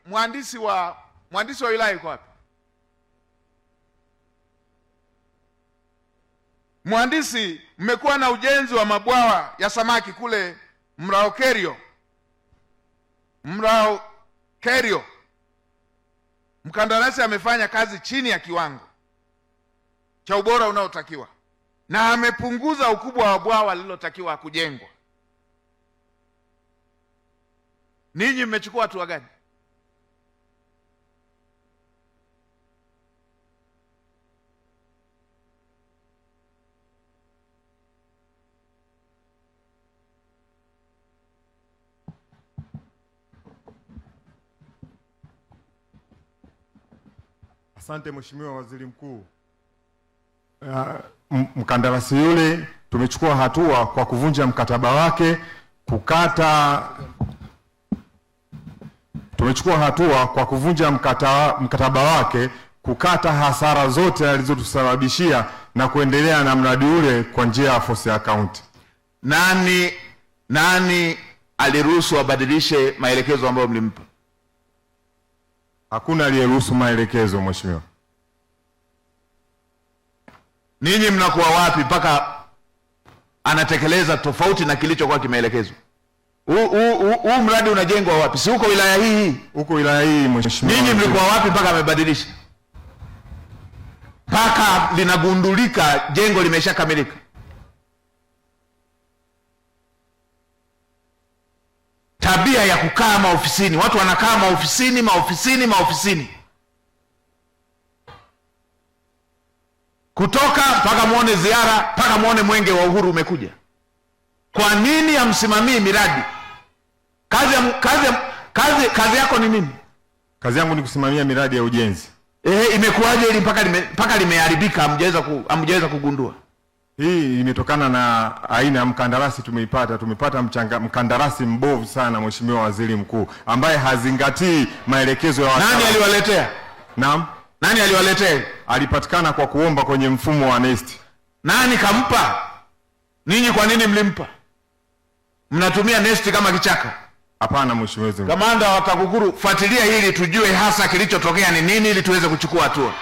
mhandisi wa wilaya yuko wapi? Mhandisi, mmekuwa na ujenzi wa mabwawa ya samaki kule Mrao Kerio. Mkandarasi amefanya kazi chini ya kiwango cha ubora unaotakiwa na amepunguza ukubwa wa bwawa lililotakiwa kujengwa. Ninyi mmechukua hatua gani? Asante Mheshimiwa Waziri Mkuu. Mkandarasi yule tumechukua hatua kwa kuvunja mkataba wake, mkataba wake, kukata hasara zote alizotusababishia na kuendelea na mradi ule kwa njia ya force account. Nani aliruhusu abadilishe maelekezo ambayo mlimpa? Hakuna aliyeruhusu maelekezo Mheshimiwa. Ninyi mnakuwa wapi mpaka anatekeleza tofauti na kilichokuwa kimeelekezwa? Huu mradi unajengwa wapi? Si huko wilaya hii? Huko wilaya hii Mheshimiwa. Ninyi mlikuwa wapi mpaka amebadilisha? Mpaka linagundulika jengo limeshakamilika. Tabia ya kukaa maofisini, watu wanakaa maofisini. Kutoka mpaka muone ziara, mpaka muone mwenge wa uhuru umekuja. Kwa nini hamsimamii miradi? Kazi yako ni nini? Kazi yangu ni kusimamia miradi ya ujenzi. Imekuwaje ili mpaka limeharibika hamjaweza kugundua? Hii imetokana na aina ya mkandarasi tumepata mkandarasi mbovu sana Mheshimiwa Waziri Mkuu, ambaye hazingatii maelekezo ya Nani aliwaletea? Naam. Nani aliwaletea? Alipatikana kwa kuomba kwenye mfumo wa NeST. Nani kampa? Ninyi kwa nini mlimpa? Mnatumia NeST kama kichaka? Hapana Mheshimiwa Waziri Mkuu. Kamanda wa TAKUKURU, fuatilia hili tujue hasa kilichotokea ni nini ili tuweze kuchukua hatua.